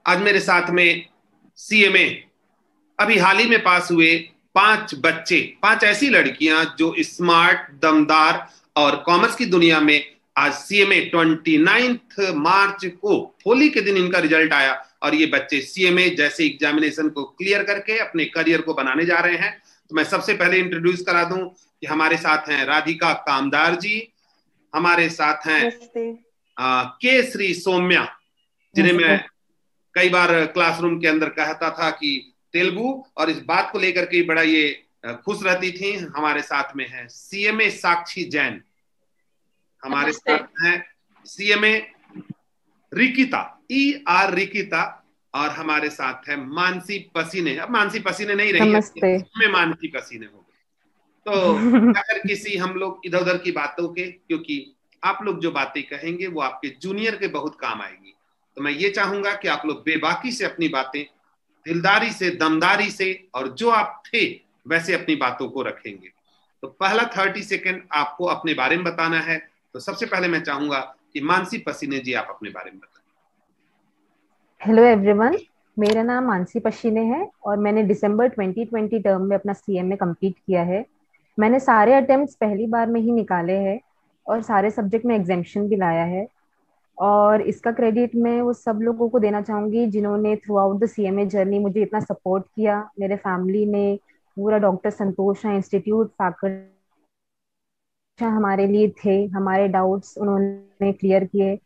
आज मेरे साथ में सीएमए अभी हाल ही में पास हुए 5 बच्चे, 5 ऐसी लड़कियां जो स्मार्ट, दमदार और कॉमर्स की दुनिया में आज सीएमए 29 मार्च को होली के दिन इनका रिजल्ट आया और ये बच्चे सीएमए जैसे एग्जामिनेशन को क्लियर करके अपने करियर को बनाने जा रहे हैं। तो मैं सबसे पहले इंट्रोड्यूस करा दूं कि हमारे साथ हैं राधिका कामदार जी, हमारे साथ हैं के श्री सौम्या, जिन्हें मैं कई बार क्लासरूम के अंदर कहता था कि तेलुगु, और इस बात को लेकर के बड़ा ये खुश रहती थी। हमारे साथ में है सीएमए साक्षी जैन, हमारे साथ है सीएमए रिकिता, ER रिकिता, और हमारे साथ है मानसी पसीने। अब मानसी पसीने नहीं रही है, मानसी पसीने हो गए। तो अगर किसी हम लोग इधर उधर की बातों के, क्योंकि आप लोग जो बातें कहेंगे वो आपके जूनियर के बहुत काम आएगी, तो मैं ये चाहूंगा कि आप लोग बेबाकी से अपनी बातें दिलदारी से, दमदारी से और जो आप थे वैसे अपनी बातों को रखेंगे। तो पहला 30 सेकंड आपको अपने बारे में बताना है। तो सबसे पहले मैं चाहूंगा कि मानसी पसीने जी आप अपने बारे में बताएं। हेलो एवरीवन, मेरा नाम मानसी पसीने है और मैंने दिसंबर 2020 टर्म में अपना सीएमए कंप्लीट किया है। मैंने सारे अटेम्प्ट्स पहली बार में ही निकाले हैं और सारे सब्जेक्ट में एग्जाम्शन भी लाया है। और इसका क्रेडिट मैं वो सब लोगों को देना चाहूंगी जिन्होंने through out the CMA journey मुझे इतना सपोर्ट किया। मेरे फैमिली ने, पूरा डॉक्टर संतोष इंस्टीट्यूट, फैकल्टी हमारे लिए थे, हमारे डाउट्स उन्होंने क्लियर किए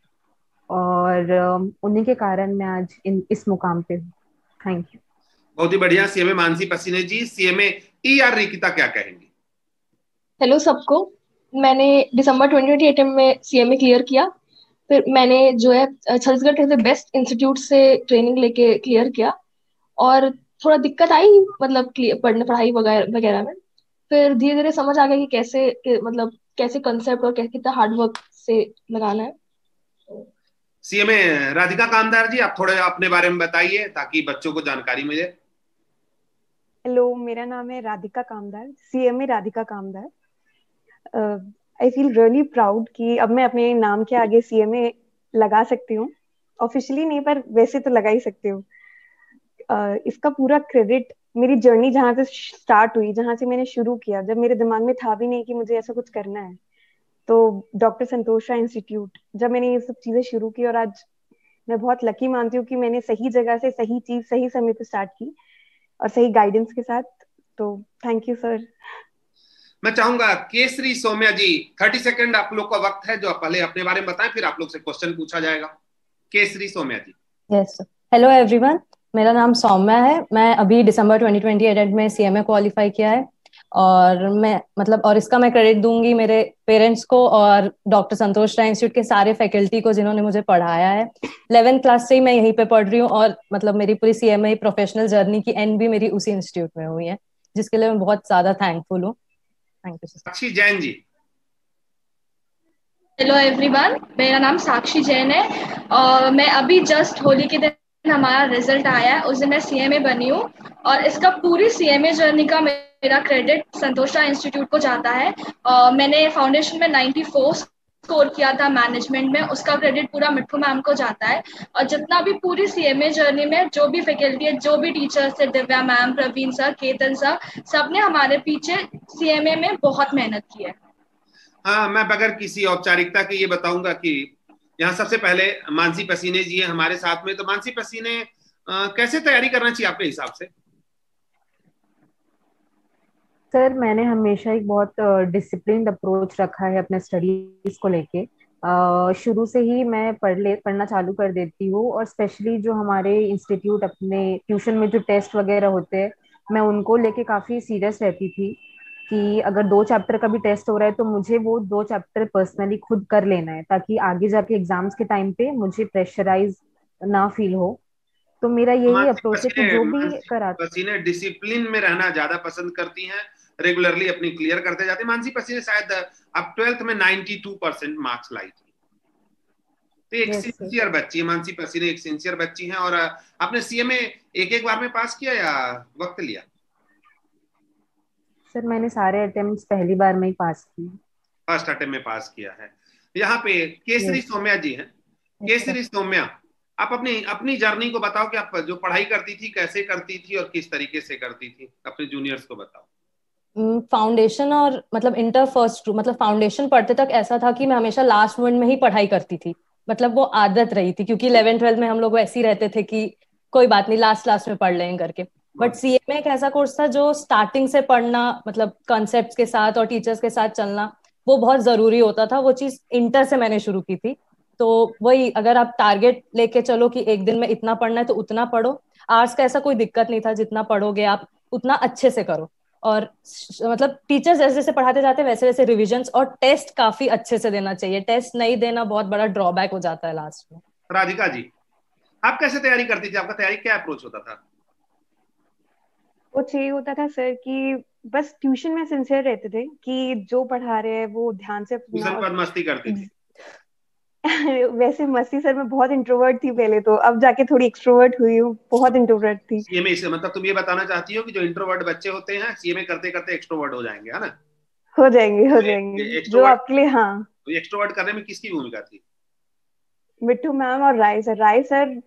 और उन्हीं के कारण मैं आज इस मुकाम पे हूँ। Thank you. बहुत ही बढ़िया सीएमए मानसी पसीने जी। सीएमए ER रिकिता क्या कहेंगी? हेलो सबको, मैंने दिसंबर 2020 अटेम्प्ट में सीएमए क्लियर किया। फिर मैंने जो है छत्तीसगढ़ के बेस्ट इंस्टीट्यूट से ट्रेनिंग लेके क्लियर किया और थोड़ा दिक्कत आई मतलब पढ़ाई वगैरह में। फिर धीरे धीरे समझ आ गया कि कैसे कंसेप्ट और कितना हार्डवर्क से लगाना है। सीएमए राधिका कामदार जी, आप थोड़ा अपने बारे में बताइए ताकि बच्चों को जानकारी मिले। हेलो, मेरा नाम है Radhika Kamdar, CMA Radhika Kamdar. I feel really proud कि अब मैं अपने नाम के आगे सीएमए लगा सकती हूँ। ऑफिशियली नहीं, पर वैसे तो लगा ही सकती हूँ। इसका पूरा क्रेडिट मेरी जर्नी जहाँ से स्टार्ट हुई, जहाँ से मैंने शुरू किया, जब मेरे दिमाग में था भी नहीं कि मुझे ऐसा कुछ करना है, तो डॉक्टर संतोष इंस्टीट्यूट, जब मैंने ये सब चीजें शुरू की, और आज मैं बहुत लकी मानती हूँ कि मैंने सही जगह से सही चीज सही समय पे स्टार्ट की और सही गाइडेंस के साथ। तो थैंक यू सर। मैं चाहूंगा केसरी सौम्या जी, 30 सेकंड आप लोग का वक्त है, जो आप पहले अपने बारे में बताएं, फिर आप लोग से क्वेश्चन पूछा जाएगा। केसरी सौम्या जी। यस, हेलो एवरीवन, मेरा नाम सौम्या है। मैं अभी दिसंबर 2020 एडेड में सीएमए क्वालिफाई किया है और और इसका मैं क्रेडिट दूंगी मेरे पेरेंट्स को और डॉक्टर संतोष राय इंस्टीट्यूट के सारे फैकल्टी को जिन्होंने मुझे पढ़ाया है। 11th क्लास से ही मैं यहीं पे पढ़ रही हूँ और मेरी पूरी सीएमए प्रोफेशनल जर्नी की एंड भी मेरी उसी इंस्टीट्यूट में हुई है, जिसके लिए मैं बहुत ज्यादा थैंकफुल हूँ। Thank you. Sakshi Jain ji. Hello everyone, मेरा नाम साक्षी जैन है और मैं अभी जस्ट होली के दिन हमारा रिजल्ट आया है, उस दिन मैं सीएमए बनी हूँ और इसका पूरी सीएमए जर्नी का मेरा क्रेडिट संतोषा इंस्टीट्यूट को जाता है। मैंने फाउंडेशन में 94 स्कोर किया था मैनेजमेंट में, उसका क्रेडिट पूरा मिट्ठू मैम को जाता है। और जितना भी पूरी सीएमए जर्नी में जो भी फैकल्टी है, जो भी टीचर्स थे, Divya ma'am, Praveen sir, Ketan sir, सबने हमारे पीछे सीएमए में बहुत मेहनत की है। हाँ, मैं बगैर किसी औपचारिकता के ये बताऊंगा कि यहाँ सबसे पहले मानसी पसीने जी है हमारे साथ में। तो मानसी पसीने, कैसे तैयारी करना चाहिए आपके हिसाब से? सर, मैंने हमेशा एक बहुत डिसिप्लिन्ड अप्रोच रखा है अपने स्टडीज को लेके। शुरू से ही मैं पढ़ना चालू कर देती हूँ और स्पेशली जो हमारे इंस्टीट्यूट अपने ट्यूशन में जो टेस्ट वगैरह होते हैं, मैं उनको लेके काफी सीरियस रहती थी कि अगर 2 चैप्टर का भी टेस्ट हो रहा है तो मुझे वो 2 चैप्टर पर्सनली खुद कर लेना है, ताकि आगे जाके एग्जाम्स के टाइम पे मुझे प्रेशराइज ना फील हो। तो मेरा यही अप्रोच है कि जो भी करा। पसीने डिसिप्लिन में रहना ज्यादा पसंद करती हैं, रेगुलरली अपनी क्लियर करते जाते हैं। मानसी पसीने शायद अब 12th में 92% मार्क्स लाई थी। तो एक सिंसियर बच्ची है मानसी पसीने, एक सिंसियर बच्ची हैं। और आपने सीएमए एक बार में पास किया या वक्त लिया? सर, मैंने सारे अटेम्प्ट्स पहली बार में ही पास किए। फर्स्ट अटेम्प्ट में पास किया है। यहाँ पे केसरी सौम्या जी हैं। केसरी सौम्या, आप अपनी अपनी जर्नी को बताओ कि आप जो पढ़ाई करती थी कैसे करती थी और किस तरीके से करती थी, अपने जूनियर्स को बताओ। फाउंडेशन और मतलब इंटर फर्स्ट मतलब फाउंडेशन पढ़ते तक ऐसा था कि मैं हमेशा लास्ट मोमेंट में ही पढ़ाई करती थी, मतलब वो आदत रही थी, क्योंकि 11th 12th में हम लोग वैसे ही रहते थे कि कोई बात नहीं लास्ट लास्ट में पढ़ लेंगे करके। बट सीएमए एक ऐसा कोर्स था जो स्टार्टिंग से पढ़ना, मतलब कॉन्सेप्ट्स के साथ और टीचर्स के साथ चलना वो बहुत जरूरी होता था। वो चीज इंटर से मैंने शुरू की थी। तो वही, अगर आप टारगेट लेके चलो कि एक दिन में इतना पढ़ना है तो उतना पढ़ो। आर्ट्स का ऐसा कोई दिक्कत नहीं था, जितना पढ़ोगे आप उतना अच्छे से करो। और मतलब टीचर्स जैसे जैसे पढ़ाते जाते हैं वैसे वैसे रिविजन्स और टेस्ट काफी अच्छे से देना चाहिए। टेस्ट नहीं देना बहुत बड़ा ड्रॉबैक हो जाता है लास्ट में। राधिका जी, आप कैसे तैयारी करती थी? आपका तैयारी क्या अप्रोच होता था? वो चाहिए होता था सर कि बस ट्यूशन में सिंसियर रहते थे कि जो पढ़ा रहे हैं वो ध्यान से सुनना। ट्यूशन पर मस्ती करती थी? वैसे मस्ती सर मैं बहुत इंट्रोवर्ट थी पहले, तो अब जाके थोड़ी एक्सट्रोवर्ट हुई हूँ, बहुत इंट्रोवर्ट थी। सीएमए से मतलब तुम ये बताना चाहती हो कि जो इंट्रोवर्ट बच्चे होते हैं सीएमए करते करते एक्सट्रोवर्ट हो जाएंगे, है ना? हो जाएंगे जो आपके लिए। हाँ, तो एक्सट्रोवर्ट करने में किसकी भूमिका थी? मिट्टू मैम और राय सर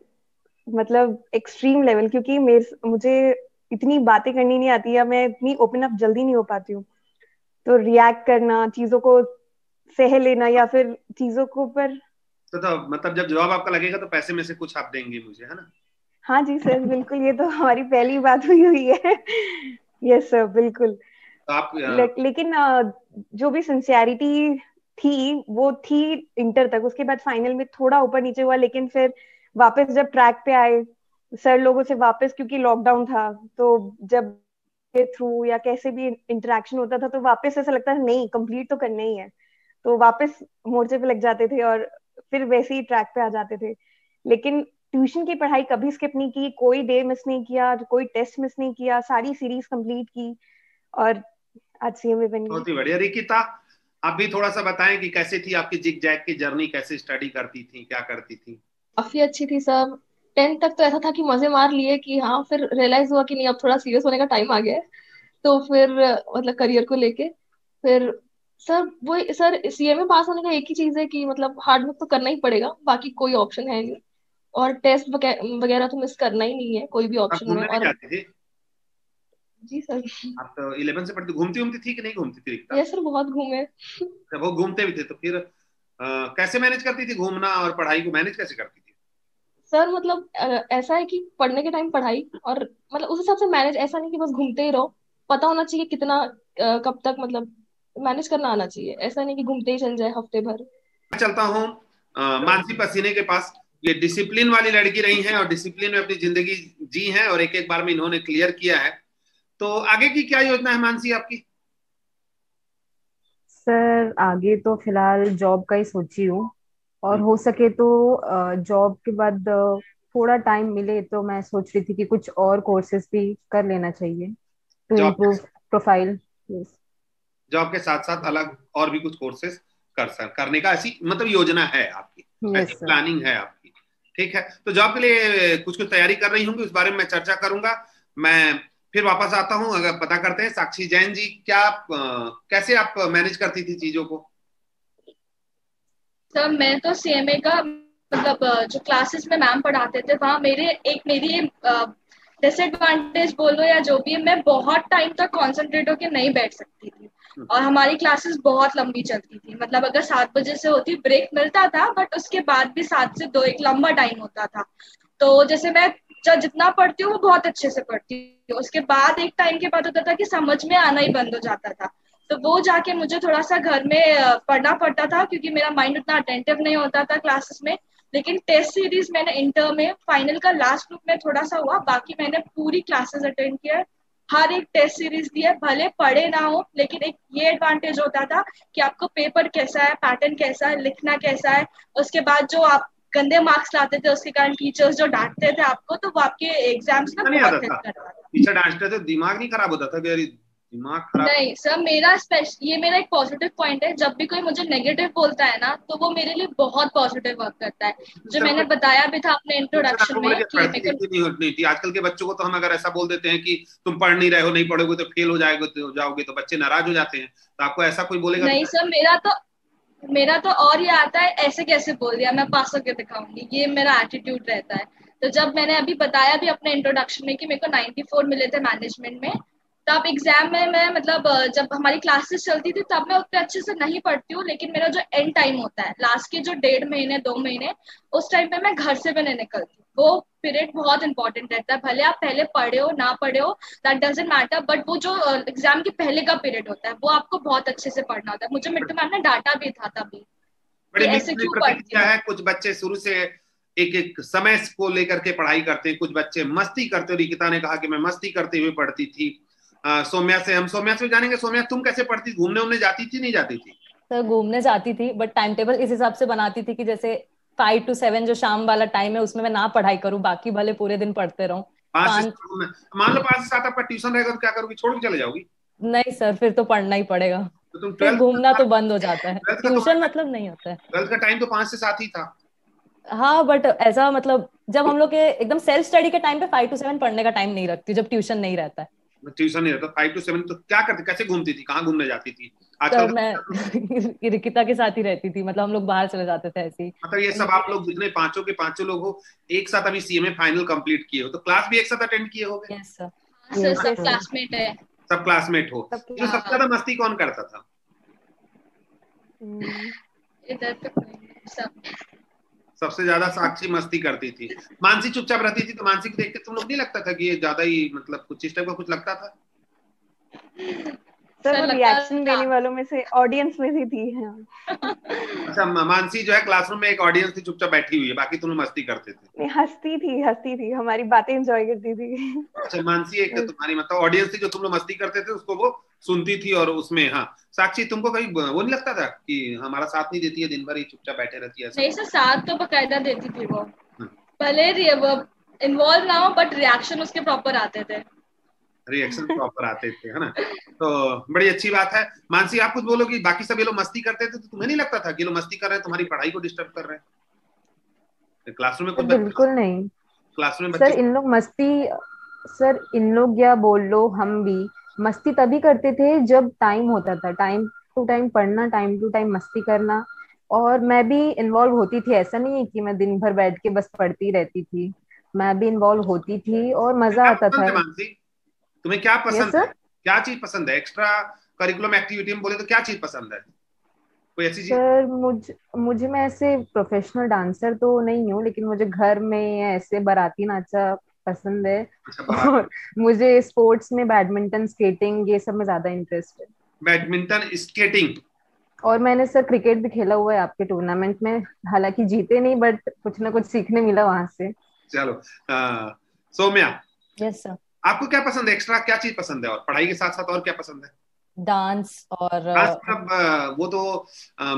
मतलब एक्सट्रीम लेवल, क्योंकि मुझे इतनी बातें करनी नहीं आती है, मैं इतनी ओपन अप जल्दी नहीं हो पाती हूँ। तो रिएक्ट करना, चीजों को सह लेना या फिर चीजों को ऊपर तो मतलब जब जवाब आपका लगेगा तो पैसे में से कुछ आप देंगे मुझे, है ना? हाँ जी सर, बिल्कुल, ये तो हमारी पहली बात हुई है। यस सर, बिल्कुल। तो आप लेकिन जो भी सिंसियरिटी थी वो थी इंटर तक। उसके बाद फाइनल में थोड़ा ऊपर नीचे हुआ, लेकिन फिर वापस जब ट्रैक पे आए सर लोगों से वापस, क्योंकि लॉकडाउन था, तो जब के थ्रू या कैसे भी इंटरेक्शन होता था तो वापस ऐसा लगता था नहीं कंप्लीट तो करना ही है, तो वापस मोर्चे पे लग जाते थे और फिर वैसे ही ट्रैक पे आ जाते थे। लेकिन ट्यूशन की पढ़ाई कभी स्किप नहीं की, कोई डे मिस नहीं किया, कोई टेस्ट मिस नहीं किया, सारी सीरीज कंप्लीट की और आज सीएमए बन गई। बहुत ही बढ़िया। रिकिता, आप भी थोड़ा सा बताएं कि कैसे थी आपकी जिग जैग की जर्नी, कैसे स्टडी करती थी, क्या करती थी? काफी अच्छी थी सब। 10th तक तो ऐसा था कि मजे मार लिए कि हाँ, फिर रियलाइज हुआ कि नहीं अब थोड़ा सीरियस होने का टाइम आ गया है। तो फिर मतलब करियर को लेके फिर सर वो सर सीएमए पास होने का एक ही चीज है कि मतलब हार्ड वर्क तो करना ही पड़ेगा, बाकी कोई ऑप्शन है नहीं। और टेस्ट वगैरह तो मिस करना ही नहीं है कोई भी आप ऑप्शन में। घूमने नहीं और जाती थी? जी सर। आप तो 11 से पढ़ती, घूमती घूमती थी कि नहीं घूमती थी रिकिता? यस सर, बहुत घूमे। जब वो घूमते भी थे तो फिर कैसे मैनेज करती थी घूमना और पढ़ाई को मैनेज कैसे करती थी? सर मतलब ऐसा है कि पढ़ने के टाइम पढ़ाई और मतलब उस हिसाब से मैनेज, ऐसा नहीं कि बस घूमते ही रहो। पता होना चाहिए कितना कब तक मतलब मैनेज करना आना चाहिए, ऐसा नहीं कि घूमते ही चल जाए हफ्ते भर। मैं चलता हूँ मानसी पसीने के पास। ये डिसिप्लिन वाली लड़की रही हैं और डिसिप्लिन में अपनी जिंदगी जी हैं और एक एक बार में इन्होंने क्लियर किया है। तो आगे की क्या योजना है मानसी आपकी? सर आगे तो फिलहाल जॉब का ही सोची हूँ, और हो सके तो जॉब के बाद थोड़ा टाइम मिले तो मैं सोच रही थी कि कुछ और कोर्सेज भी कर लेना चाहिए to job improve profile. Job के साथ साथ अलग और भी कुछ कोर्सेज करने का ऐसी मतलब योजना है आपकी, यस ऐसी सर। प्लानिंग है आपकी? ठीक है, तो जॉब के लिए कुछ कुछ तैयारी कर रही होंगी, उस बारे में मैं चर्चा करूंगा। मैं फिर वापस आता हूं। अगर पता करते हैं साक्षी जैन जी, क्या कैसे आप मैनेज करती थी चीजों को? सर मैं तो सीएमए का मतलब जो क्लासेस में मैम पढ़ाते थे वहाँ मेरी डिसएडवांटेज बोलो या जो भी है, मैं बहुत टाइम तक कॉन्सेंट्रेट होकर नहीं बैठ सकती थी। और हमारी क्लासेस बहुत लंबी चलती थी, मतलब अगर 7 बजे से होती ब्रेक मिलता था, बट उसके बाद भी 7 से 2 एक लंबा टाइम होता था। तो जैसे मैं जितना पढ़ती हूँ वो बहुत अच्छे से पढ़ती हूँ, उसके बाद एक टाइम के बाद होता था कि समझ में आना ही बंद हो जाता था। तो वो जाके मुझे थोड़ा सा घर में पढ़ना पड़ता था, क्योंकि मेरा माइंड उतना अटेंटिव नहीं होता था क्लासेस में। लेकिन टेस्ट सीरीज मैंने इंटर में फाइनल का लास्ट ग्रुप में थोड़ा सा हुआ, बाकी मैंने पूरी क्लासेस अटेंड किया, हर एक टेस्ट सीरीज दी है, भले पढ़े ना हो। लेकिन एक ये एडवांटेज होता था कि आपको पेपर कैसा है, पैटर्न कैसा है, लिखना कैसा है। उसके बाद जो आप गंदे मार्क्स लाते थे उसके कारण टीचर्स जो डांटते थे आपको, तो वो आपके एग्जाम्स में नहीं आता बहुत था? हेल्प करता था। पीछे डांटते थे, दिमाग नहीं खराब होता था कि अरे दिमाग खराब? नहीं सर, ये मेरा एक पॉजिटिव पॉइंट है। जब भी कोई मुझे नेगेटिव बोलता है ना, तो वो मेरे लिए बहुत पॉजिटिव वर्क करता है, जो मैंने बताया भी था अपने टीचर इंट्रोडक्शन आपको बोले में कि कि पढ़ती मेरे लिखती नहीं होती थी? आजकल के बच्चों को तो हम अगर ऐसा बोल देते हैं कि तुम पढ़ नहीं रहे हो, नहीं पढ़ोगे तो फेल हो जाओगे तो बच्चे नाराज हो जाते हैं। तो आपको ऐसा कोई को बोलेगा नहीं तो? सर, मेरा तो और ये आता है, ऐसे कैसे बोल दिया, मैं पास होके दिखाऊंगी, ये मेरा एटीट्यूड रहता है। तो जब मैंने अभी बताया भी अपने इंट्रोडक्शन में कि मेरे को 94 मिले थे मैनेजमेंट में, तब एग्जाम में मैं मतलब जब हमारी क्लासेस चलती थी तब मैं उतने अच्छे से नहीं पढ़ती हूँ, लेकिन मेरा जो एंड टाइम होता है, लास्ट के जो 1.5 महीने 2 महीने, उस टाइम पे मैं घर से भी नहीं निकलती। वो पीरियड बहुत इंपॉर्टेंट रहता है, भले आप पहले पढ़े हो ना पढ़े हो, दैट डजेंट मैटर, बट वो जो एग्जाम के पहले का पीरियड होता है वो आपको बहुत अच्छे से पढ़ना होता है। मुझे मिड टर्म मैम ने डांटा भी था तभी कि बड़ी ऐसे मिश्रित क्यों पढ़ती प्रतिक्रिया हो। है। कुछ बच्चे शुरू से एक एक समय को लेकर के पढ़ाई करते हैं, कुछ बच्चे मस्ती करते हैं। रिकिता ने कहा कि मैं मस्ती करते हुए पढ़ती थी। सोम्या से जानेंगे। सोम्या, तुम कैसे पढ़ती? घूमने उमने जाती थी, नहीं जाती थी? सर घूमने जाती थी, बट टाइम टेबल इस हिसाब से बनाती थी कि जैसे 5 to 7 जो शाम वाला टाइम है उसमें मैं ना पढ़ाई करूँ, बाकी भले पूरे दिन पढ़ते रहूं। 5 से 5 मान लो 5 से 7 आपका ट्यूशन रहेगा तो क्या करोगी? छोड़ के चले जाओगी? नहीं सर, फिर तो पढ़ना ही पड़ेगा, तो तुम फिर 12th घूमना तो बंद हो जाता है, ट्वेल्थ का ट्यूशन तुम्हारा मतलब नहीं होता है। 12th का टाइम तो 5 से 7 ही था। हाँ बट ऐसा मतलब जब हम लोग के एकदम सेल्फ स्टडी के टाइम पे 5 to 7 पढ़ने का टाइम नहीं रखती, जब ट्यूशन नहीं रहता है। ट्यूशन नहीं रहता 5 to 7, तो क्या करती, कैसे घूमती थी, कहाँ घूमने जाती थी? सर आजकल मैं रिकिता के साथ ही रहती थी, मतलब हम लोग बाहर चले जाते थे ऐसे ही। मतलब ये सब आप लोग जितने पांचों के पांचों लोग हो, एक साथ अभी सीएमए फाइनल कंप्लीट किए हो, तो क्लास भी एक साथ अटेंड किए होगे? Yes sir. हाँ सर, सब yes, sir. क्लासमेट है। सब क्लासमेट हो। सब जो सबसे ज्यादा मस्ती कौन करता था? इधर पे कोई नहीं, सब। सबसे ज्यादा साक्षी मस्ती करती थी। मानसी चुपचाप रहती थी, तो मानसी को देख के तुम लोग नहीं लगता था कि ये ज्यादा ही मतलब कुछ इस टाइप का कुछ लगता था? सर सर वो लगता रिएक्शन था। देने वालों में से, ऑडियंस में से थी। हाँ। अच्छा, मानसी जो है क्लासरूम में एक ऑडियंस थी, चुपचाप बैठी हुई है, बाकी तुम लोग मस्ती करते थे। नहीं, हंसती थी, हमारी बातें एंजॉय करती थी। अच्छा, मानसी एक तुम्हारी मतलब ऑडियंस थी, जो तुम लोग मस्ती करते थे उसको वो सुनती थी, और उसमें हाँ। साक्षी, तुमको कभी वो नहीं लगता था कि हमारा साथ नहीं देती है, दिन भर ही चुपचाप बैठे रहती है ऐसा? नहीं सर, साथ तो बकायदा देती थी वो, हाँ। भले वो इन्वॉल्व ना हो बट रिएक्शन उसके प्रॉपर आते थे। रिएक्शन प्रॉपर आते थे, है ना? तो बड़ी अच्छी बात है। मानसी, आप कुछ बोलो कि बाकी सब ये लोग मस्ती करते थे, तो तुम्हें नहीं लगता था कि ये लोग मस्ती कर रहे हैं, तुम्हारी पढ़ाई को डिस्टर्ब कर रहे हैं? क्लासरूम में कुछ बिल्कुल नहीं क्लासरूम में सर, बच्चे इन लोग मस्ती, सर इन लोग या बोल लो हम भी मस्ती तभी करते थे जब टाइम होता था, टाइम टू टाइम पढ़ना, टाइम टू टाइम मस्ती करना। और मैं भी इन्वॉल्व होती थी, ऐसा नहीं है कि मैं दिन भर बैठ के बस पढ़ती रहती थी, मैं भी इन्वॉल्व होती थी और मजा क्या आता पसंद था। है मानसी? तुम्हें क्या यस पसंद है? सर। क्या चीज पसंद है? एक्स्ट्रा करिकुलम एक्टिविटी में बोले तो क्या चीज पसंद है? कोई ऐसी चीज? सर मुझे मैं ऐसे प्रोफेशनल डांसर तो नहीं हूँ, लेकिन मुझे घर में ऐसे बाराती नाचा पसंद है। अच्छा, और मुझे स्पोर्ट्स में बैडमिंटन, स्केटिंग, ये सब में ज्यादा इंटरेस्ट है। Badminton, skating. और मैंने सर क्रिकेट भी खेला हुआ है आपके टूर्नामेंट में, हालांकि जीते नहीं बट कुछ ना कुछ सीखने मिला वहां से। चलो, सौम्या, यस सर। आपको क्या पसंद है? एक्स्ट्रा क्या चीज पसंद है? और पढ़ाई के साथ साथ और क्या पसंद है? डांस और डांस मतलब वो तो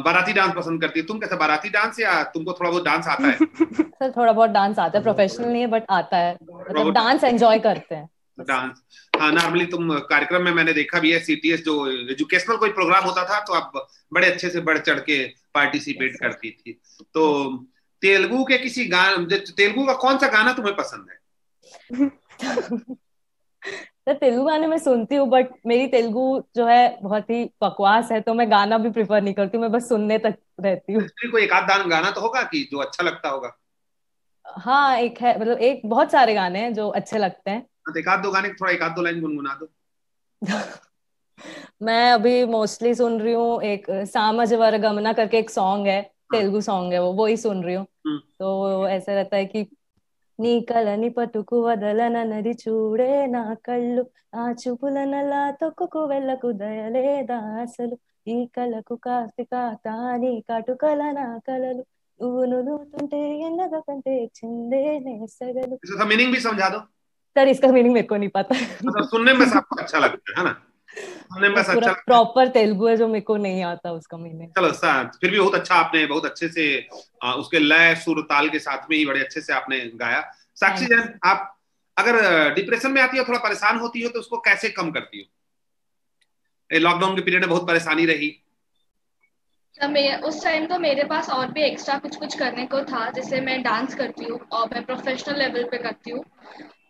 बाराती डांस पसंद करती है। तुम कैसा, बाराती डांस या तुमको थोड़ा बहुत डांस आता है? सर थोड़ा बहुत डांस आता है, प्रोफेशनल नहीं है बट आता है, मतलब डांस एंजॉय करते हैं डांस। हाँ, नॉर्मली तुम कार्यक्रम में मैंने देखा भी है, सीटीएस जो एजुकेशनल कोई प्रोग्राम होता था तो आप बड़े अच्छे से बढ़ चढ़ के पार्टिसिपेट करती थी। तो तेलुगु के किसी गाना, तेलुगु का कौन सा गाना तुम्हें पसंद है? सर तेलुगु गाने मैं सुनती हूँ, बट मेरी तेलुगु जो है बहुत ही बकवास है, तो मैं गाना भी प्रिफर नहीं करती हूँ, मैं बस सुनने तक रहती हूँ। कोई एक आध गाना तो होगा कि जो अच्छा लगता होगा? हाँ एक है, मतलब एक बहुत सारे गाने हैं जो अच्छे लगते हैं। एक आध दो गाने, थोड़ा एक आध दो लाइन गुनगुना दो। मैं अभी मोस्टली सुन रही हूँ एक सामज वरगमना करके एक सॉन्ग है, तेलुगु सॉन्ग है, वो ही सुन रही हूँ। तो ऐसा रहता है कि నీ కలని పట్టుకు వదలనన్నది చూడే నా కళ్ళు ఆ చూపులనలా తొక్కుకు వెళ్ళకు దయలేదా అసలు ఈ కలకు కాస్తి కాతాని కాటుకల నా కలలు నువ్వు నులుతుంటే ఎన్నగా కంటే చిందే నేసగలు। इसका मीनिंग भी समझा दो। सर इसका मीनिंग मेरे को नहीं पता है। मतलब सुनने में आपको अच्छा लगता है ना? सुनने में अच्छा लगता है। प्रॉपर तेलुगु है जो मेरे को नहीं आता उसका मीनिंग। चलो, फिर भी बहुत अच्छा, आपने बहुत अच्छे से उसके लय सुर ताल के साथ में ही बड़े अच्छे से आपने गाया। साक्षी जैन, आप अगर डिप्रेशन में आती हो, थोड़ा परेशान होती हो, तो उसको कैसे कम करती हो? लॉकडाउन के पीरियड में बहुत परेशानी रही। उस टाइम तो मेरे पास और भी एक्स्ट्रा कुछ कुछ करने को था, जैसे मैं डांस करती हूँ और मैं प्रोफेशनल लेवल पे करती हूँ,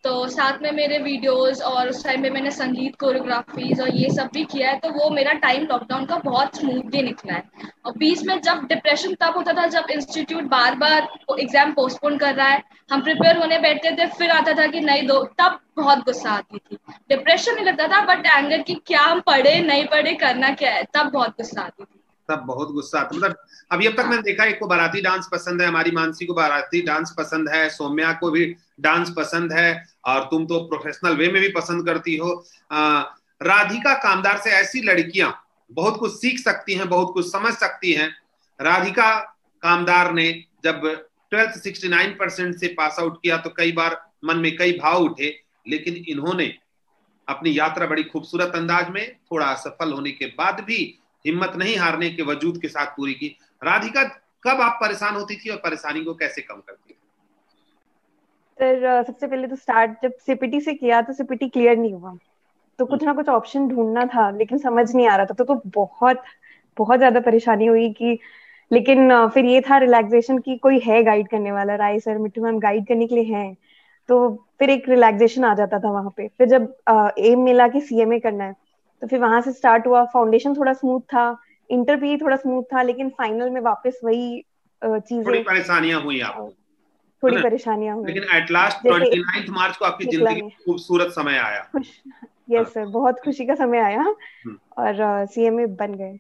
तो साथ में मेरे वीडियोस, और उस टाइम पे मैंने संगीत कोरियोग्राफीज और ये सब भी किया है, तो वो मेरा टाइम लॉकडाउन का बहुत स्मूथली निकला है। और बीच में जब डिप्रेशन तब होता था जब इंस्टीट्यूट बार बार एग्जाम पोस्टपोन कर रहा है, हम प्रिपेयर होने बैठते थे, फिर आता था कि नहीं दो, तब बहुत गुस्सा आती थी। डिप्रेशन नहीं लगता था, बट एंगर की क्या हम पढ़े नहीं पढ़े, करना क्या है, तब बहुत गुस्सा आती थी। तब बहुत गुस्सा आता, मतलब अभी अब तक मैंने देखा, एक को बाराती डांस पसंद है, हमारी मानसी को बाराती डांस पसंद है, सौम्या को भी डांस पसंद है, और तुम तो प्रोफेशनल वे में भी पसंद करती हो। राधिका कामदार से ऐसी लड़कियां बहुत कुछ सीख सकती हैं, बहुत कुछ समझ सकती हैं। राधिका कामदार ने जब 12th 69% से पास आउट किया तो कई बार मन में कई भाव उठे, लेकिन इन्होंने अपनी यात्रा बड़ी खूबसूरत अंदाज में, थोड़ा असफल होने के बाद भी हिम्मत नहीं हारने के वजूद के साथ पूरी की। राधिका, कब आप परेशान होती थी और परेशानी को कैसे कम करती थी? सर सबसे पहले तो स्टार्ट जब सीपीटी से किया तो सीपीटी क्लियर नहीं हुआ, तो कुछ ना कुछ ऑप्शन ढूंढना था, लेकिन समझ नहीं आ रहा था, तो बहुत बहुत ज्यादा परेशानी हुई कि, लेकिन फिर ये था रिलैक्सेशन की कोई है गाइड करने वाला, राय सर, मिट्टू मैम गाइड करने के लिए हैं, तो फिर एक रिलैक्सेशन आ जाता था वहां पे। फिर जब एम मिला कि सीएमए करना है, तो फिर वहां से स्टार्ट हुआ। फाउंडेशन थोड़ा स्मूथ था, इंटर भी थोड़ा स्मूथ था, लेकिन फाइनल में वापस वही थोड़ी चीजें, परेशानियां हुई आपको, थोड़ी परेशानियां हुई, लेकिन एट लास्ट जैसे 29 मार्च को आपकी निकला जिंदगी नहीं। में खूबसूरत समय आया। खुश, यस सर, बहुत खुशी का समय आया, और सीएमए बन गए।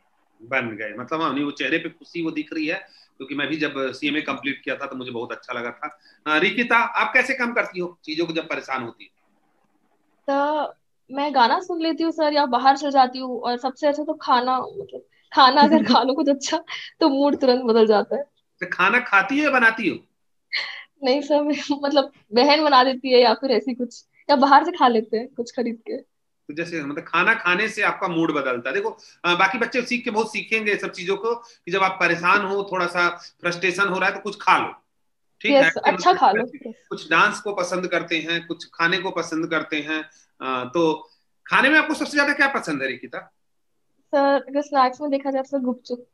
मतलब नहीं, वो चेहरे पे खुशी वो दिख रही है, क्योंकि मैं भी जब सीएमए कंप्लीट किया था तो मुझे बहुत अच्छा लगा था। रिकिता, आप कैसे कम करती हो चीजों को जब परेशान होती है? तो मैं गाना सुन लेती हूँ सर, या बाहर चल जाती हूँ, और सबसे अच्छा तो खाना, मतलब खाना अगर खा लो कुछ अच्छा तो मूड तुरंत बदल जाता है। तो खाना खाती हो या बनाती हो? नहीं सर, मतलब बहन बना देती है, या फिर ऐसी कुछ, या बाहर से खा लेते हैं कुछ खरीद के। तो जैसे मतलब खाना खाने से आपका मूड बदलता है। देखो बाकी बच्चे सीख के बहुत सीखेंगे सब चीजों को, कि जब आप परेशान हो, थोड़ा सा फ्रस्ट्रेशन हो रहा है, तो कुछ खा लो, ठीक है। यस, अच्छा खा लो। कुछ डांस को पसंद करते हैं, कुछ खाने को पसंद करते हैं। तो खाने में आपको सबसे ज्यादा क्या पसंद है रिकिता? सर अगर स्नैक्स में देखा जाए तो गुपचुप,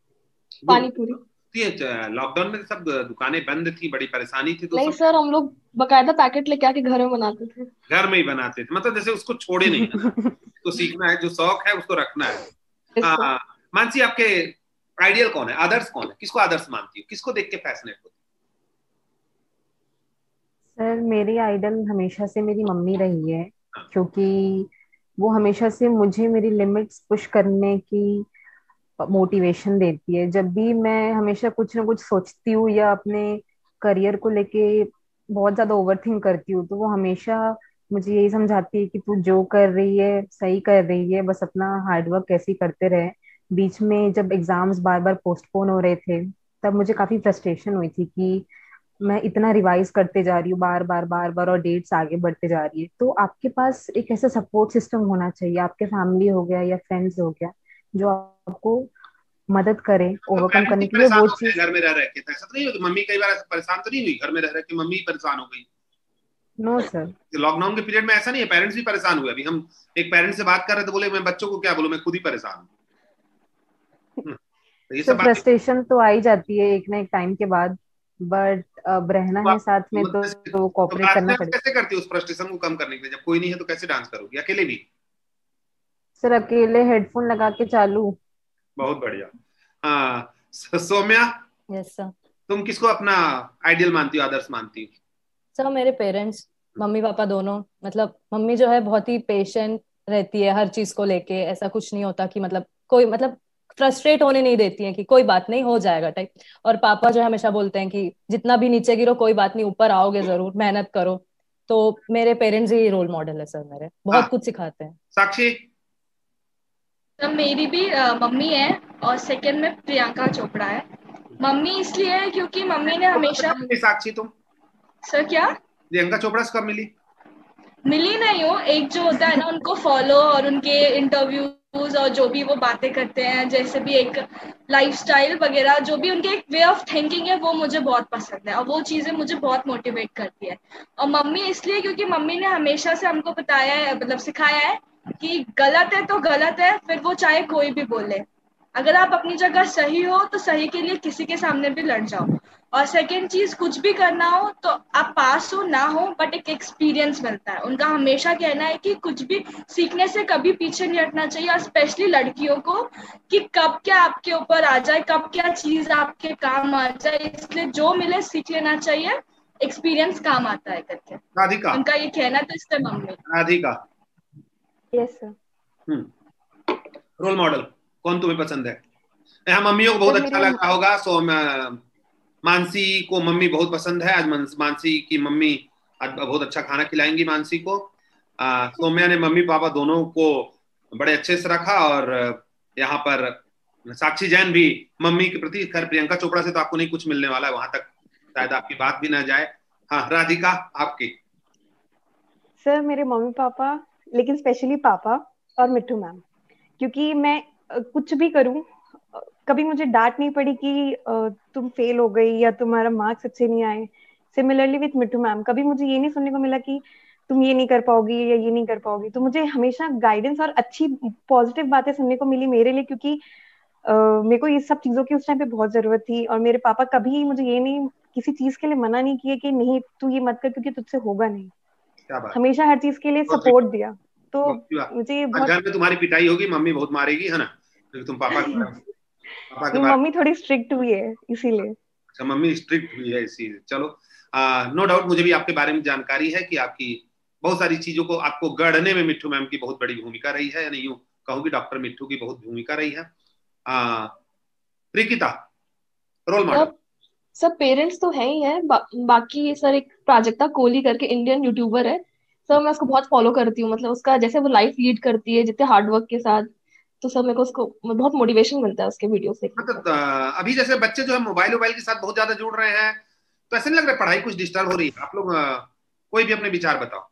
पानी पूरी। लॉकडाउन में सब दुकानें बंद थी, बड़ी परेशानी थी, तो नहीं सब सर, हम लोग बकायदा पैकेट लेके आके घर में बनाते थे। घर में ही बनाते थे, मतलब जैसे उसको छोड़े नहीं है ना, तो सीखना है, जो शौक है उसको रखना है। मानसी, आपके आइडियल कौन है, आदर्श कौन है, किसको आदर्श मानती हो, किसको देख के फैसिनेट होती? सर मेरी आइडल हमेशा से मेरी मम्मी रही है, हाँ। क्योंकि वो हमेशा से मुझे मेरी लिमिट्स पुश करने की मोटिवेशन देती है। जब भी मैं हमेशा कुछ ना कुछ सोचती हूँ या अपने करियर को लेके बहुत ज्यादा ओवरथिंक करती हूँ, तो वो हमेशा मुझे यही समझाती है कि तू जो कर रही है सही कर रही है, बस अपना हार्डवर्क कैसे ही करते रहे। बीच में जब एग्जाम्स बार बार पोस्टपोन हो रहे थे, तब मुझे काफी फ्रस्ट्रेशन हुई थी कि मैं इतना रिवाइज करते जा रही हूँ बार बार बार बार, और डेट्स आगे बढ़ते जा रही है। तो आपके पास एक ऐसा सपोर्ट सिस्टम होना चाहिए, आपके फैमिली हो गया या फ्रेंड्स हो गया, जो आपको मदद करे तो ओवरकम पेरेंट्स करने ही के लिए परेशान वो होते हैं चीज। घर में रह रह के, तो ऐसा तो नहीं हो, मम्मी कई बार ऐसा परेशान तो नहीं हुई घर में रह रह के, मम्मी परेशान हो गई? No sir. लॉकडाउन के पीरियड में ऐसा नहीं है, पेरेंट्स भी परेशान हुए। अभी हम एक पेरेंट्स से बात कर रहे थे, बोले मैं बच्चों को क्या बोलूं, मैं खुद ही परेशान हूँ। तो ये सर सब बातें फ्रस्ट्रेशन तो आ ही जाती है एक ना एक टाइम के बाद, बट अब रहना तो है साथ में तो तो कोऑपरेट डांस करना वांस पड़ेगा। कैसे करती हो उस फ्रस्ट्रेशन को कम करने के लिए? जब कोई नहीं है तो कैसे डांस करोगी अकेले भी? सर अकेले हेडफोन लगा के चालू। बहुत बढ़िया। हाँ, सौम्या, यस सर। तुम किसको अपना आइडियल मानती हो, आदर्श मानती हो? सर मेरे पेरेंट्स, मम्मी पापा दोनों। मतलब मम्मी जो है बहुत ही पेशेंट रहती है हर चीज को लेके, ऐसा कुछ नहीं होता कि मतलब कोई मतलब फ्रस्ट्रेट होने नहीं देती है कि कोई बात नहीं हो जाएगा टाइप। और पापा जो है हमेशा बोलते हैं कि जितना भी नीचे गिरो कोई बात नहीं, ऊपर आओगे जरूर, मेहनत करो। तो मेरे पेरेंट्स ही रोल मॉडल है सर, मेरे हाँ, बहुत कुछ सिखाते हैं। साक्षी? तो मेरी भी मम्मी है, और सेकंड में प्रियंका चोपड़ा है। मम्मी इसलिए है क्योंकि मम्मी ने हमेशा। साक्षी तुम सर क्या? प्रियंका चोपड़ा से कब मिली? मिली नहीं हो, एक जो होता है ना उनको फॉलो, और उनके इंटरव्यूज और जो भी वो बातें करते हैं, जैसे भी एक लाइफस्टाइल वगैरह, जो भी उनके एक वे ऑफ थिंकिंग है, वो मुझे बहुत पसंद है, और वो चीजें मुझे बहुत मोटिवेट करती है। और मम्मी इसलिए क्योंकि मम्मी ने हमेशा से हमको बताया है, मतलब सिखाया है कि गलत है तो गलत है, फिर वो चाहे कोई भी बोले। अगर आप अपनी जगह सही हो तो सही के लिए किसी के सामने भी लड़ जाओ। और सेकंड चीज, कुछ भी करना हो तो आप पास हो ना हो बट एक एक्सपीरियंस मिलता है। उनका हमेशा कहना है कि कुछ भी सीखने से कभी पीछे नहीं हटना चाहिए, और स्पेशली लड़कियों को, कि कब क्या आपके ऊपर आ जाए, कब क्या चीज आपके काम आ जाए, इसलिए जो मिले सीख लेना चाहिए, एक्सपीरियंस काम आता है करके राधिका, उनका ये कहना। तो इससे mummy Radhika, yes sir. Role model कौन तुम्हें पसंद है? यहाँ मम्मियों को बहुत सर अच्छा मेरे लगा होगा। सो मानसी को मम्मी बहुत पसंद है। आज मानसी की मम्मी आज बहुत अच्छा खाना खिलाएंगी मानसी को। सौम्या ने मम्मी पापा दोनों को बड़े अच्छे से रखा। और यहाँ पर साक्षी जैन भी मम्मी के प्रति, खैर प्रियंका चोपड़ा से तो आपको नहीं कुछ मिलने वाला है, वहां तक शायद आपकी बात भी ना जाए। हाँ राधिका, आपकी? सर मेरे मम्मी पापा, लेकिन स्पेशली पापा और मिट्टू मैम, क्योंकि मैं कुछ भी करूं, कभी मुझे डांट नहीं पड़ी कि तुम फेल हो गई या तुम्हारा मार्क्स अच्छे नहीं आए। सिमिलरली विथ मिट्टू मैम, कभी मुझे ये नहीं सुनने को मिला कि तुम ये नहीं कर पाओगी या ये नहीं कर पाओगी। तो मुझे हमेशा गाइडेंस और अच्छी पॉजिटिव बातें सुनने को मिली मेरे लिए, क्योंकि मेरे को ये सब चीजों की उस टाइम पे बहुत जरूरत थी। और मेरे पापा कभी मुझे ये नहीं, किसी चीज के लिए मना नहीं किए कि नहीं तू ये मत कर क्योंकि तुझसे होगा नहीं। क्या बात, हमेशा हर चीज के लिए बहुत सपोर्ट दिया। तो बहुत। मुझे ये आज बहुत, घर में तुम्हारी पिटाई होगी, मम्मी बहुत मारेगी है ना, क्योंकि तुम पापा के बारे। मम्मी थोड़ी स्ट्रिक्ट हुई है इसीलिए। अच्छा, मम्मी स्ट्रिक्ट हुई है इसी। चलो, नो डाउट मुझे भी आपके बारे में जानकारी है कि आपकी बहुत सारी चीजों को, आपको गढ़ने में मिट्टू मैम की बहुत बड़ी भूमिका रही है, यानी यूं कहूँ कि डॉक्टर मिट्टू की बहुत भूमिका रही है। रिकिता, रोल मॉडल? सब पेरेंट्स तो है ही है। बाकी सर एक प्राजक्ता कोहली करके इंडियन यूट्यूबर है सर, मैं उसको बहुत फॉलो करती हूँ। मतलब उसका जैसे वो लाइफ लीड करती है जितने हार्डवर्क के साथ, तो सब मेरे को उसको बहुत मोटिवेशन मिलता है उसके वीडियो से। मतलब अभी जैसे बच्चे जो है मोबाइल के साथ बहुत ज्यादा जुड़ रहे हैं, तो ऐसे नहीं लग रहा पढ़ाई कुछ डिस्टर्ब हो रही है? आप लोग कोई भी अपने विचार बताओ।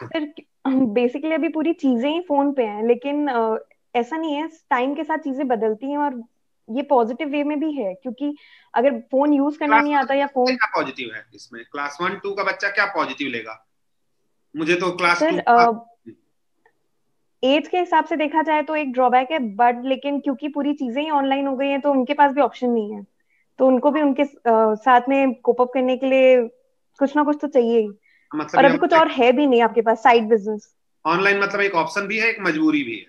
सर बेसिकली अभी पूरी चीजें ही फोन पे हैं, लेकिन ऐसा नहीं है, टाइम के साथ चीजें बदलती हैं और ये पॉजिटिव वे में भी है, क्योंकि अगर फोन यूज करना क्लास नहीं आता या फोन। क्या पॉजिटिव है इसमें? क्लास 1-2 का बच्चा क्या पॉजिटिव लेगा? मुझे तो क्लास 2 सर एज के हिसाब से देखा जाए तो एक ड्रॉबैक है, बट लेकिन क्योंकि पूरी चीजें ही ऑनलाइन हो गई हैं तो उनके पास भी ऑप्शन नहीं है, तो उनको भी उनके साथ में कोप अप करने के लिए कुछ ना कुछ तो चाहिए ही। मतलब और ये अभी कुछ और है भी नहीं आपके पास साइड बिजनेस। ऑनलाइन मतलब एक ऑप्शन भी है, एक मजबूरी भी है।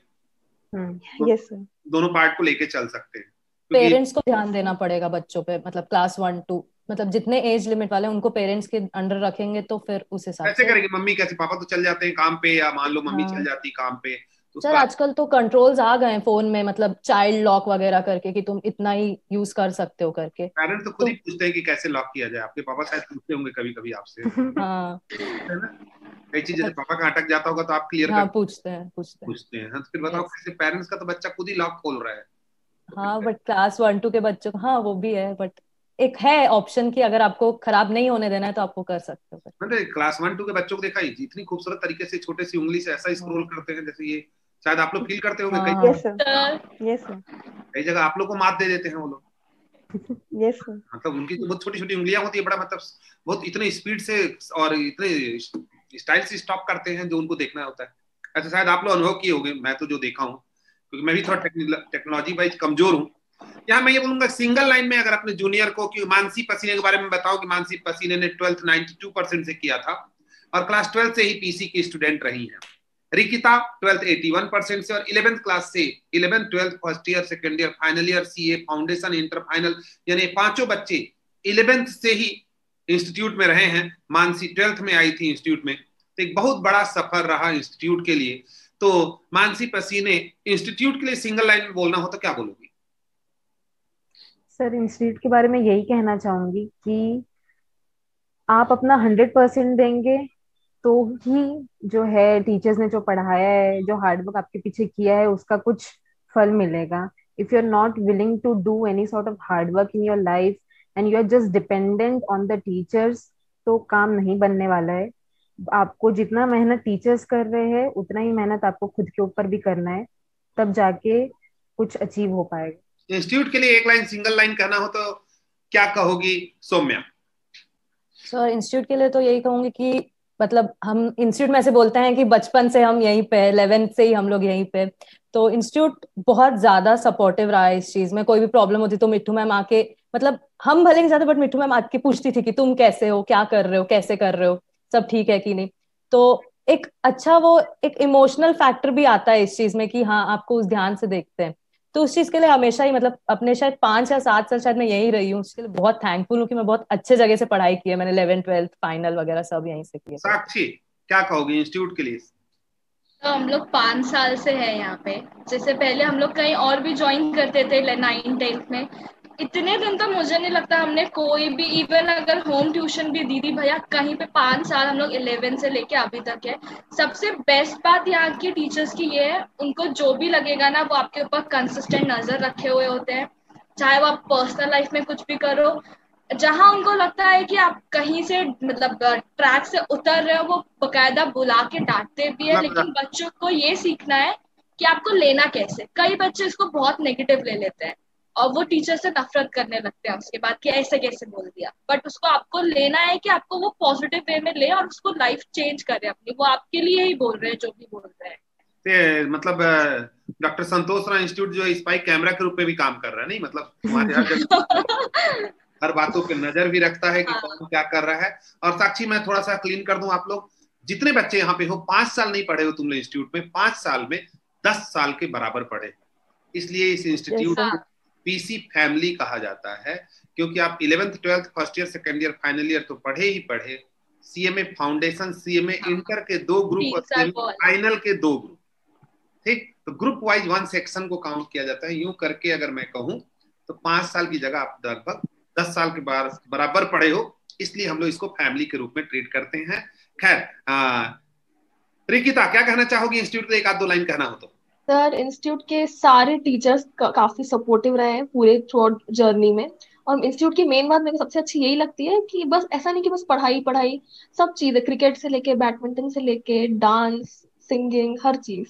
Yes sir. दोनों पार्ट को लेके चल सकते हैं, क्योंकि पेरेंट्स को ध्यान देना पड़ेगा बच्चों पे। मतलब क्लास 1-2, मतलब जितने एज लिमिट वाले हैं उनको पेरेंट्स के अंडर रखेंगे तो फिर उस हिसाब कैसे से। करेंगे? मम्मी कैसे, पापा तो चल जाते हैं काम पे, या मान लो मम्मी चल हाँ जाती काम पे, तो सर, उसका आजकल तो कंट्रोल्स आ गए हैं फोन में, मतलब चाइल्ड लॉक वगैरह करके कि तुम इतना ही यूज कर सकते हो करके। पेरेंट्स तो खुद तो ही पूछते हैं कि कैसे लॉक किया जाए। आपके पापा शायद पूछते होंगे कभी कभी आपसे, हाँ है ना? कई चीज जैसे पापा का अटक जाता होगा तो आप क्लियर हाँ, कर पूछते हैं पूछते हैं। पूछते हैं। हाँ, तो फिर बताओ यस। कैसे? पेरेंट्स का तो बच्चा खुद ही लॉक खोल रहा है, तो फिर हाँ बट क्लास 1-2 के बच्चों को, हाँ वो भी है, बट एक है ऑप्शन कि अगर आपको खराब नहीं होने देना है तो आपको कर सकते हो फिर। मैंने क्लास 1-2 के बच्चों को देखा ही, इतनी खूबसूरत तरीके से छोटे सी उंगली से ऐसा स्क्रॉल हाँ करते हैं, जैसे ये शायद आप लोग फील करते होंगे। हाँ कई यस हाँ। सर। Yes sir. कई जगह आप लोग को मात दे देते हैं वो लोग। Yes sir. मतलब उनकी तो बहुत छोटी छोटी उंगलियां होती है, बड़ा मतलब बहुत इतने स्पीड से और इतने स्टाइल से स्टॉप करते हैं जो उनको देखना होता है। ऐसा शायद आप लोग अनुभव किए होंगे, मैं तो जो देखा हूँ, क्योंकि मैं भी थोड़ा टेक्नोलॉजी वाइज कमजोर हूँ। यहाँ मैं ये बोलूंगा सिंगल लाइन में अगर अपने जूनियर को, कि मानसी पसीने के बारे में बताओ, कि मानसी पसीने ने 12th 92% से किया था और क्लास 12 से ही पीसी की स्टूडेंट रही है। रिकिता 12th 81% से, और 11th क्लास से 11th 12th first year, second year, final year, CA, foundation, inter, final, यानी पांचों बच्चे 11th से ही इंस्टीट्यूट में रहे हैं। मानसी 12th में आई थी इंस्टीट्यूट में, तो एक बहुत बड़ा सफर रहा इंस्टीट्यूट के लिए। तो मानसी पसीने, इंस्टीट्यूट के लिए सिंगल लाइन में बोलना हो तो क्या बोलोगी? सर इंस्टीट्यूट के बारे में यही कहना चाहूंगी कि आप अपना 100% देंगे तो ही जो है टीचर्स ने जो पढ़ाया है, जो हार्डवर्क आपके पीछे किया है, उसका कुछ फल मिलेगा। If you are not willing to do any sort of hard work in your life and you are just dependent on the teachers, तो काम नहीं बनने वाला है। आपको जितना मेहनत टीचर्स कर रहे हैं उतना ही मेहनत आपको खुद के ऊपर भी करना है, तब जाके कुछ अचीव हो पाएगा। इंस्टीट्यूट के लिए एक लाइन, सिंगल लाइन कहना हो तो क्या कहोगी सौम्या? सर इंस्टीट्यूट के लिए तो यही कहूंगी कि मतलब हम इंस्टीट्यूट में ऐसे बोलते हैं कि बचपन से हम यहीं पे, 11th से ही हम लोग यहीं पे। तो इंस्टीट्यूट बहुत ज्यादा सपोर्टिव रहा है इस चीज में। कोई भी प्रॉब्लम होती तो मिट्ठू मैम आके, मतलब हम भले नहीं जाते बट मिट्ठू मैम आके पूछती थी कि तुम कैसे हो, क्या कर रहे हो, कैसे कर रहे हो, सब ठीक है कि नहीं। तो एक अच्छा वो एक इमोशनल फैक्टर भी आता है इस चीज में कि हाँ आपको उस ध्यान से देखते हैं। तो उस चीज के लिए हमेशा ही, मतलब अपने शायद 5 या 7 साल शायद मैं यहीं रही हूँ, उसके लिए बहुत थैंकफुल हूँ कि मैं बहुत अच्छे जगह से पढ़ाई की है। मैंने 11th 12th फाइनल वगैरह सब यहीं से किए थे। साक्षी, क्या कहोगी इंस्टीट्यूट के लिए? तो हम लोग 5 साल से हैं यहाँ पे। जैसे पहले हम लोग कहीं और भी ज्वाइन करते थे 9th 10th में। इतने दिन तो मुझे नहीं लगता हमने कोई भी, इवन अगर होम ट्यूशन भी दीदी भैया कहीं पे, 5 साल हम लोग 11 से लेके अभी तक है। सबसे बेस्ट बात यहाँ की टीचर्स की ये है, उनको जो भी लगेगा ना वो आपके ऊपर कंसिस्टेंट नजर रखे हुए होते हैं। चाहे वो आप पर्सनल लाइफ में कुछ भी करो, जहां उनको लगता है कि आप कहीं से मतलब ट्रैक से उतर रहे हो, वो बकायदा बुला के डांटते भी है। लेकिन मतलब बच्चों को ये सीखना है कि आपको लेना कैसे। कई बच्चे इसको बहुत नेगेटिव ले लेते हैं और वो टीचर से नफरत करने लगते हैं उसके बाद, कि ऐसे कैसे बोल दिया। बट उसको आपको लेना है कि आपको वो पॉजिटिव वे में ले और उसको लाइफ चेंज करे अपनी। वो आपके लिए ही बोल रहे हैं जो भी बोल रहे हैं। मतलब डॉक्टर संतोष राय इंस्टीट्यूट जो स्पाई कैमरा के रूप में भी काम कर रहा है, नहीं मतलब तुम्हारे हर जगह हर बातों पे नजर भी रखता है कि हाँ। कौन क्या कर रहा है। और साक्षी, मैं थोड़ा सा क्लीन कर दूं, आप लोग जितने बच्चे यहाँ पे हो 5 साल नहीं पढ़े हो तुम लोग इंस्टीट्यूट में, 5 साल में 10 साल के बराबर पढ़े। इसलिए इस इंस्टीट्यूट yes, को पीसी फैमिली कहा जाता है, क्योंकि आप 11th 12th first year second year final year तो पढ़े ही पढ़े। सीएमए फाउंडेशन, सीएमए इंटर के 2 ग्रुप और 3 साल सीएमए बहुत। फाइनल के 2 ग्रुप। ठीक, तो ग्रुप वाइज 1 सेक्शन को काउंट किया जाता है। यूं करके अगर मैं कहूं तो 5 साल की जगह आप लगभग 10 साल के बराबर पढ़े हो, इसलिए हम लोग इसको फैमिली के रूप में ट्रीट करते हैं। खैर, रिकिता क्या कहना चाहोगी इंस्टीट्यूट पे? एक आध दो लाइन कहना हो तो। सर, इंस्टीट्यूट के सारे टीचर्स काफी सपोर्टिव रहे हैं पूरे थ्रू आउट जर्नी में। और इंस्टीट्यूट की मेन बात मेरे को सबसे अच्छी यही लगती है कि बस ऐसा नहीं कि बस पढ़ाई पढ़ाई, सब चीजें, क्रिकेट से लेके बैडमिंटन से लेके डांस, सिंगिंग, हर चीज,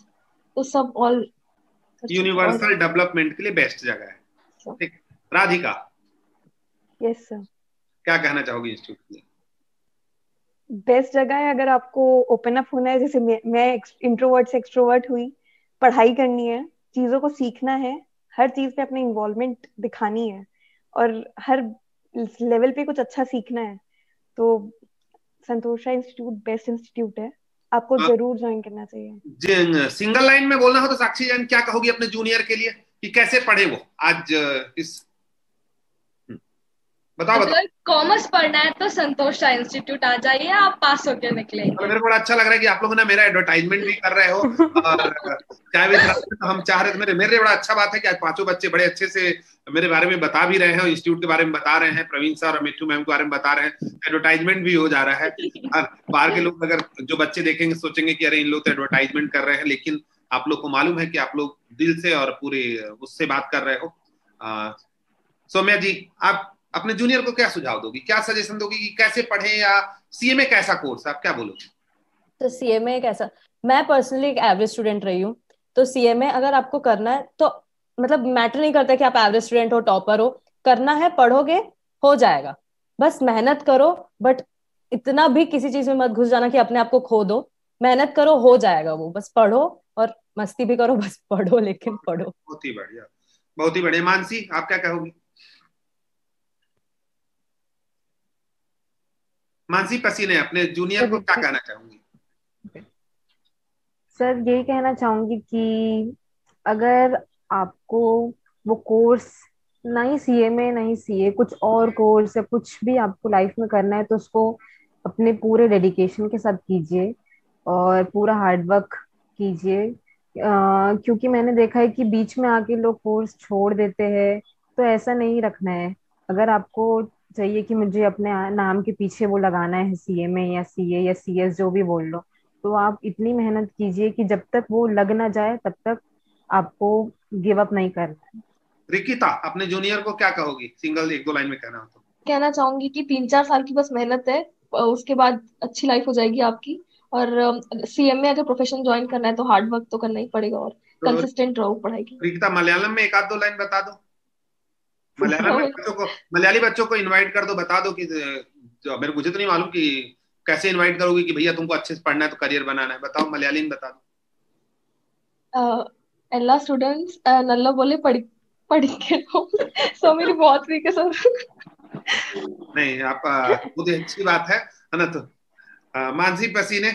तो सब ऑल हर चीज ऑल। यूनिवर्सल डेवलपमेंट के लिए बेस्ट जगह है। ठीक, राधिका यस सर, क्या कहना चाहोगी इंस्टीट्यूट के लिए? बेस्ट जगह है अगर आपको ओपन अप होना है, जैसे मैं इंट्रोवर्ट से एक्सट्रोवर्ट हुई, पढ़ाई करनी है, चीजों को सीखना है, हर चीज पे अपनी इन्वॉल्वमेंट दिखानी है और हर लेवल पे कुछ अच्छा सीखना है, तो संतोषा इंस्टीट्यूट बेस्ट इंस्टीट्यूट है, आपको जरूर ज्वाइन करना चाहिए। सिंगल लाइन में बोलना हो तो साक्षी जैन क्या कहोगी अपने जूनियर के लिए कि कैसे पढ़े वो आज इस, बताओ। अगर कॉमर्स पढ़ना है तो संतोषा इंस्टीट्यूट आ जाइए, आप पास होकर निकलेंगे। मेरे को बड़ा अच्छा लग रहा है कि आप लोग ना मेरा एडवर्टाइजमेंट भी कर रहे हो और चाय विद राहुल तो हम चाह रहे थे। मेरे बड़ा अच्छा बात है कि आज 5 बच्चे बड़े अच्छे से मेरे बारे में बता भी रहे हैं, इंस्टीट्यूट के बारे में बता रहे हैं, प्रवीण सर और मिट्टू मैम के बारे में बता रहे हैं, एडवर्टाइजमेंट भी हो जा रहा है। और बाहर के लोग अगर जो बच्चे देखेंगे सोचेंगे कि अरे इन लोग तो एडवर्टाइजमेंट कर रहे हैं, लेकिन आप लोग को मालूम है कि आप लोग दिल से और पूरे उससे बात कर रहे हो। सौम्या जी, आप अपने जूनियर को क्या सुझाव दोगी, क्या सजेशन दोगी कि कैसे पढ़े, या सीएमए कैसा कोर्स है, आप क्या बोलोगे? तो सीएमए कैसा, मैं पर्सनली एक एवरेज स्टूडेंट रही हूँ, तो सीएमए अगर आपको करना है तो मतलब मैटर नहीं करता कि आप एवरेज स्टूडेंट हो, टॉपर हो, करना है, पढ़ोगे, हो जाएगा। बस मेहनत करो, बट इतना भी किसी चीज में मत घुस जाना कि अपने आप को खो दो। मेहनत करो, हो जाएगा वो, बस पढ़ो और मस्ती भी करो, बस पढ़ो, लेकिन पढ़ो। बहुत ही बढ़िया, बहुत ही बढ़िया। मानसी, आप क्या कहोगी? मानसी पसीने अपने जूनियर को क्या कहना चाहूंगी? सर यही कहना चाहूंगी कि अगर आपको वो कोर्स, ना ही सीएमए ना ही सीए, कुछ और कोर्स या कुछ भी आपको लाइफ में करना है तो उसको अपने पूरे डेडिकेशन के साथ कीजिए और पूरा हार्ड वर्क कीजिए। क्योंकि मैंने देखा है कि बीच में आके लोग कोर्स छोड़ देते हैं, तो ऐसा नहीं रखना है। अगर आपको चाहिए कि मुझे अपने नाम के पीछे वो लगाना है सीएमए या सीए या सीएस जो भी बोल लो, तो आप इतनी मेहनत कीजिए कि जब तक वो लग ना जाए तब तक आपको गिव अप नहीं करना है। रिकिता, अपने जूनियर को क्या कहोगी, सिंगल एक दो लाइन में कहना हो तो? कहना चाहूंगी कि 3-4 साल की बस मेहनत है, उसके बाद अच्छी लाइफ हो जाएगी आपकी। और सीएम में अगर प्रोफेशन ज्वाइन करना है तो हार्ड वर्क तो करना ही पड़ेगा और तो कंसिस्टेंट रहो पढ़ाई की। रिकिता, मलयालम में एक आध दो लाइन बता दो। मलयालम में बच्चों को, मलयाली बच्चों को इनवाइट कर दो, बता दो कि जो मेरे, मुझे तो नहीं मालूम कि कैसे इनवाइट करोगे कि भैया तुमको अच्छे से पढ़ना है तो करियर बनाना है? बताओ, मलयाली में बता दो। എല്ലാ സ്റ്റുഡൻസ് നല്ലപോലെ പഠിക്കണം. सो मेरी बहुत वीक है सर. नहीं, आप खुद अच्छी बात है ना? तो मानसी पसीने,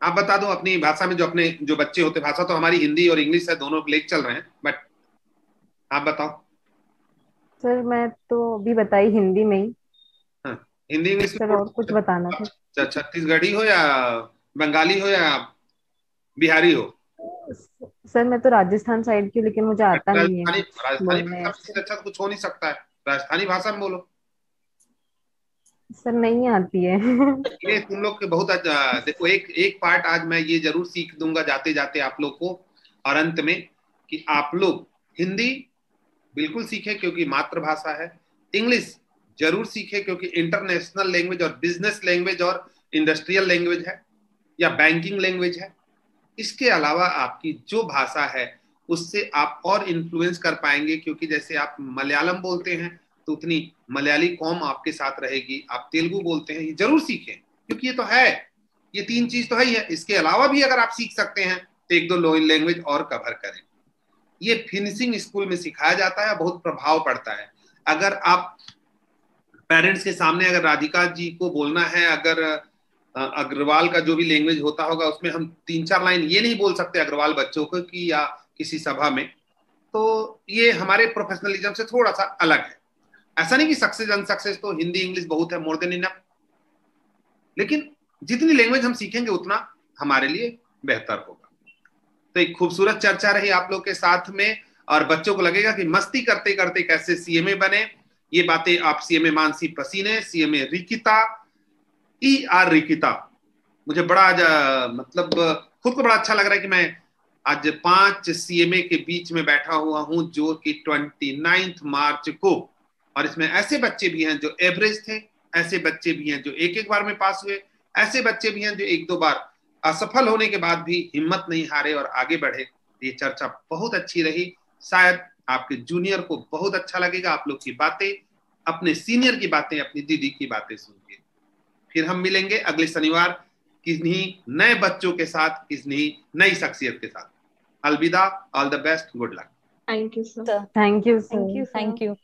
आप बता दो अपनी भाषा में, जो अपने जो बच्चे होते, भाषा तो हमारी हिंदी और इंग्लिश है, दोनों लेक चल रहे हैं, बट आप बताओ। सर मैं तो अभी बताई हिंदी में ही। हाँ, हिंदी इंग्लिश सर और कुछ बताना था? छत्तीसगढ़ी हो या बंगाली हो या बिहारी हो? सर मैं तो राजस्थान साइड की हूँ, लेकिन मुझे आता नहीं है राजस्थानी कुछ राजस्थानी बोलने भाषा ऐसे। से अच्छा तो कुछ हो नहीं सकता है, राजस्थानी भाषा में बोलो। सर नहीं आती है। ये तुम लोग के बहुत देखो, एक एक पार्ट आज मैं ये जरूर सीख दूंगा जाते जाते आप लोग को, और अंत में, कि आप लोग हिंदी बिल्कुल सीखें क्योंकि मातृभाषा है, इंग्लिश जरूर सीखें क्योंकि इंटरनेशनल लैंग्वेज और बिजनेस लैंग्वेज और इंडस्ट्रियल लैंग्वेज है या बैंकिंग लैंग्वेज है। इसके अलावा आपकी जो भाषा है उससे आप और इन्फ्लुएंस कर पाएंगे, क्योंकि जैसे आप मलयालम बोलते हैं तो उतनी मलयाली कौम आपके साथ रहेगी। आप तेलुगु बोलते हैं, ये जरूर सीखें क्योंकि ये तो है, ये 3 चीज तो है ही है। इसके अलावा भी अगर आप सीख सकते हैं तो 1-2 लैंग्वेज और कवर करें। ये फिनिशिंग स्कूल में सिखाया जाता है, बहुत प्रभाव पड़ता है। अगर आप पेरेंट्स के सामने अगर राधिका जी को बोलना है, अगर अग्रवाल का जो भी लैंग्वेज होता होगा उसमें हम 3-4 लाइन ये नहीं बोल सकते अग्रवाल बच्चों को कि या किसी सभा में, तो ये हमारे प्रोफेशनलिज्म से थोड़ा सा अलग है। ऐसा नहीं कि सक्सेस अनसक्सेस तो हिंदी इंग्लिश बहुत है, मोर देन इनफ, लेकिन जितनी लैंग्वेज हम सीखेंगे उतना हमारे लिए बेहतर होगा। तो एक खूबसूरत चर्चा रही आप लोग के साथ में, और बच्चों को लगेगा कि मस्ती करते करते कैसे सीएमए बने। ये बातें आप सीएमए मानसी पसीने, सीएमए रिकिता, ER रिकिता, मुझे बड़ा आज मतलब खुद को बड़ा अच्छा लग रहा है कि मैं आज 5 सीएमए के बीच में बैठा हुआ हूं, जो कि 29 मार्च को, और इसमें ऐसे बच्चे भी हैं जो एवरेज थे, ऐसे बच्चे भी हैं जो एक बार में पास हुए, ऐसे बच्चे भी हैं जो 1-2 बार असफल होने के बाद भी हिम्मत नहीं हारे और आगे बढ़े। ये चर्चा बहुत अच्छी रही, शायद आपके जूनियर को बहुत अच्छा लगेगा आप लोग की बातें, अपने सीनियर की बातें, अपनी दीदी की बातें सुन के। फिर हम मिलेंगे अगले शनिवार किन्हीं नए बच्चों के साथ, किन्हीं नई शख्सियत के साथ। अलविदा, all the best, good luck. Thank you sir. Thank you sir. Thank you thank you.